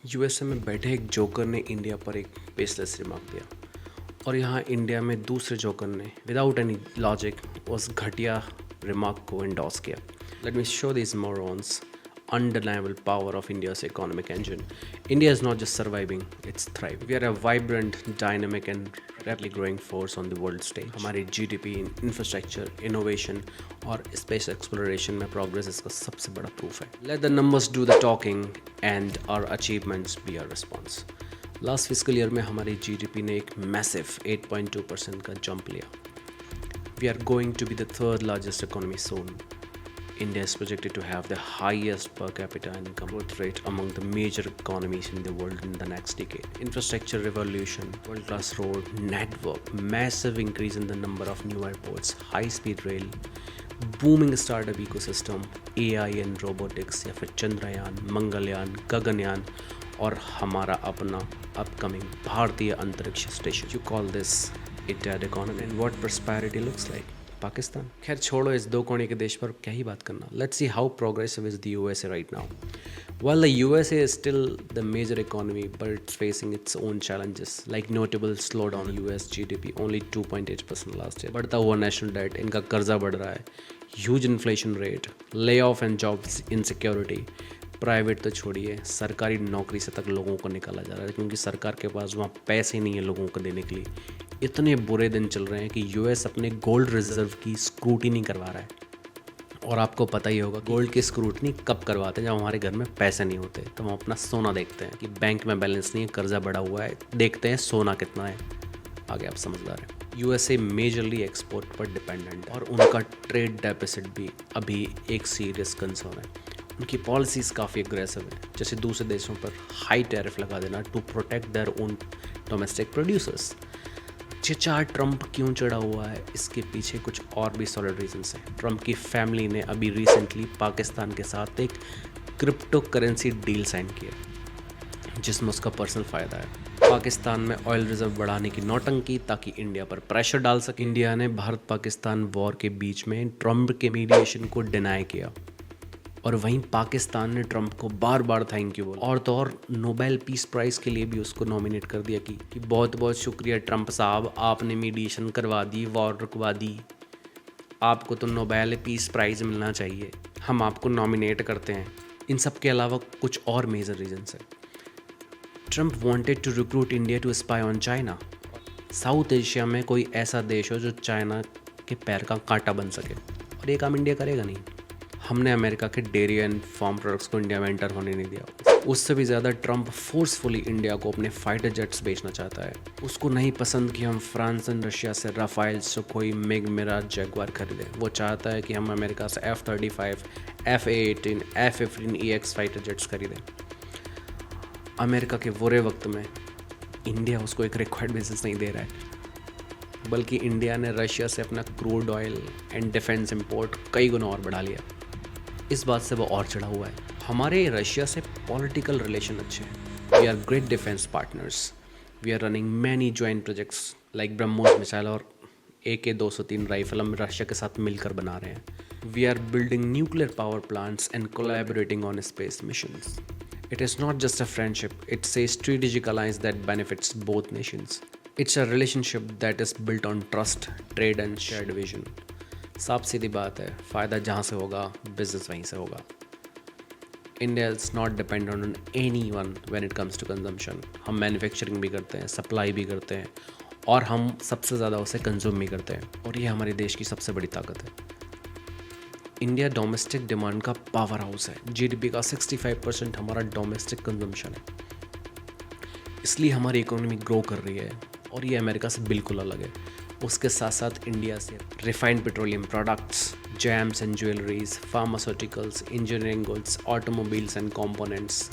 USA में बैठे एक जोकर ने इंडिया पर एक बेसलेस रिमार्क दिया और यहाँ इंडिया में दूसरे जोकर ने विदाउट एनी लॉजिक उस घटिया रिमार्क को एंडोर्स किया. Let me show this morons undeniable power of India's economic engine. India is not just surviving, it's thriving. We are a vibrant, dynamic and rapidly growing force on the world stage. हमारी GDP, infrastructure, innovation और space exploration में progress इसका सबसे बड़ा proof है. Let the numbers do the talking and our achievements be our response. Last fiscal year में हमारी GDP ने एक massive 8.2% का jump लिया. We are going to be the third largest economy soon. India is projected to have the highest per capita income growth rate among the major economies in the world in the next decade. Infrastructure revolution, world-class road network, massive increase in the number of new airports, high-speed rail, booming startup ecosystem, AI and robotics या फिर चंद्रयान, मंगलयान, गगनयान और हमारा अपना upcoming भारतीय अंतरिक्ष station. You call this a dead economy and what prosperity looks like? Pakistan. खैर छोड़ो इस दो कोने के देश पर क्या ही बात करना. Let's see how progressive is the USA right now. While the USA is still the major economy, but it's facing its own challenges, like notable slowdown in US GDP, only 2.8% last year. बढ़ता हुआ national debt, इनका कर्जा बढ़ रहा है, huge inflation rate, layoff and job insecurity. Private तो छोड़िए, सरकारी नौकरी से तक लोगों को निकाला जा रहा है क्योंकि सरकार के पास वहाँ पैसे नहीं है लोगों को देने के लिए. इतने बुरे दिन चल रहे हैं कि यूएस अपने गोल्ड रिजर्व की स्क्रूटिनी करवा रहा है. और आपको पता ही होगा गोल्ड की स्क्रूटनी कब करवाते हैं, जब हमारे घर में पैसे नहीं होते तो हम अपना सोना देखते हैं कि बैंक में बैलेंस नहीं है, कर्जा बढ़ा हुआ है, देखते हैं सोना कितना है. आगे आप समझदार हैं. यूएसए मेजरली एक्सपोर्ट पर डिपेंडेंट और उनका ट्रेड डेफिसिट भी अभी एक सीरियस कंसर्न है. उनकी पॉलिसीज़ काफ़ी एग्रेसिव है, जैसे दूसरे देशों पर हाई टैरिफ लगा देना to protect their own domestic producers. ये चार्ट ट्रंप क्यों चढ़ा हुआ है, इसके पीछे कुछ और भी सॉलिड रीजंस हैं. ट्रंप की फैमिली ने अभी रिसेंटली पाकिस्तान के साथ एक क्रिप्टो करेंसी डील साइन किया जिसमें उसका पर्सनल फ़ायदा है. पाकिस्तान में ऑयल रिजर्व बढ़ाने की नौटंकी ताकि इंडिया पर प्रेशर डाल सके. इंडिया ने भारत पाकिस्तान वॉर के बीच में ट्रंप के मीडिएशन को डिनाई किया और वहीं पाकिस्तान ने ट्रंप को बार बार थैंक यू बोला. और तो और नोबेल पीस प्राइज़ के लिए भी उसको नॉमिनेट कर दिया कि बहुत बहुत शुक्रिया ट्रंप साहब, आपने मीडिएशन करवा दी, वॉर रुकवा दी, आपको तो नोबेल पीस प्राइज़ मिलना चाहिए, हम आपको नॉमिनेट करते हैं. इन सब के अलावा कुछ और मेजर रीजंस हैं. Trump wanted to recruit India to spy on China. South Asia में कोई ऐसा देश हो जो चाइना के पैर का कांटा बन सके, और ये काम इंडिया करेगा नहीं. हमने अमेरिका के डेयरी एंड फार्म प्रोडक्ट्स को इंडिया में एंटर होने नहीं दिया. उससे भी ज़्यादा ट्रंप फोर्सफुली इंडिया को अपने फाइटर जेट्स बेचना चाहता है. उसको नहीं पसंद कि हम फ्रांस एंड रशिया से Rafale, Sukhoi, MiG, Mirage, Jaguar खरीदें. वो चाहता है कि हम अमेरिका से F-35, F-A-18, F-15EX fighter jets खरीदें. अमेरिका के बुरे वक्त में इंडिया उसको एक रिक्वायर्ड बिजनेस नहीं दे रहा है, बल्कि इंडिया ने रशिया से अपना crude oil and defence import कई गुना और बढ़ा लिया. इस बात से वो और चढ़ा हुआ है. हमारे रशिया से पॉलिटिकल रिलेशन अच्छे हैं. We are great defence partners. We are running many joint projects like BrahMos missile और AK-203 राइफल हम रशिया के साथ मिलकर बना रहे हैं. We are building nuclear power plants and collaborating on space missions. It is not just a friendship, it's a strategic alliance that benefits both nations. It's a relationship that is built on trust, trade and shared vision. साफ सीधी बात है, फ़ायदा जहाँ से होगा business वहीं से होगा. India is not dependent on any one when it comes to consumption. हम मैन्युफैक्चरिंग भी करते हैं, सप्लाई भी करते हैं और हम सबसे ज़्यादा उसे कंज्यूम भी करते हैं, और ये हमारे देश की सबसे बड़ी ताकत है. इंडिया डोमेस्टिक डिमांड का पावर हाउस है. GDP का 65% हमारा डोमेस्टिक कंजम्पशन है, इसलिए हमारी इकोनॉमी ग्रो कर रही है और ये अमेरिका से बिल्कुल अलग है. उसके साथ साथ इंडिया से refined petroleum products, gems and jewelleries, pharmaceuticals, engineering goods, automobiles and components,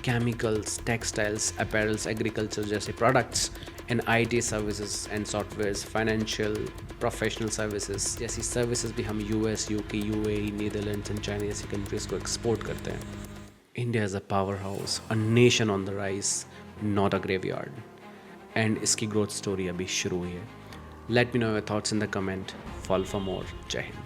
chemicals, textiles, apparels, agriculture जैसे products and IT services and softwares, financial, professional services जैसी सर्विसेज भी हम US, UK, UAE, Netherlands and China जैसी countries को export करते हैं. India is a powerhouse, a nation on the rise, not a graveyard. And इसकी growth story अभी शुरू हुई है. Let me know your thoughts in the comment. Follow for more. जय हिंद.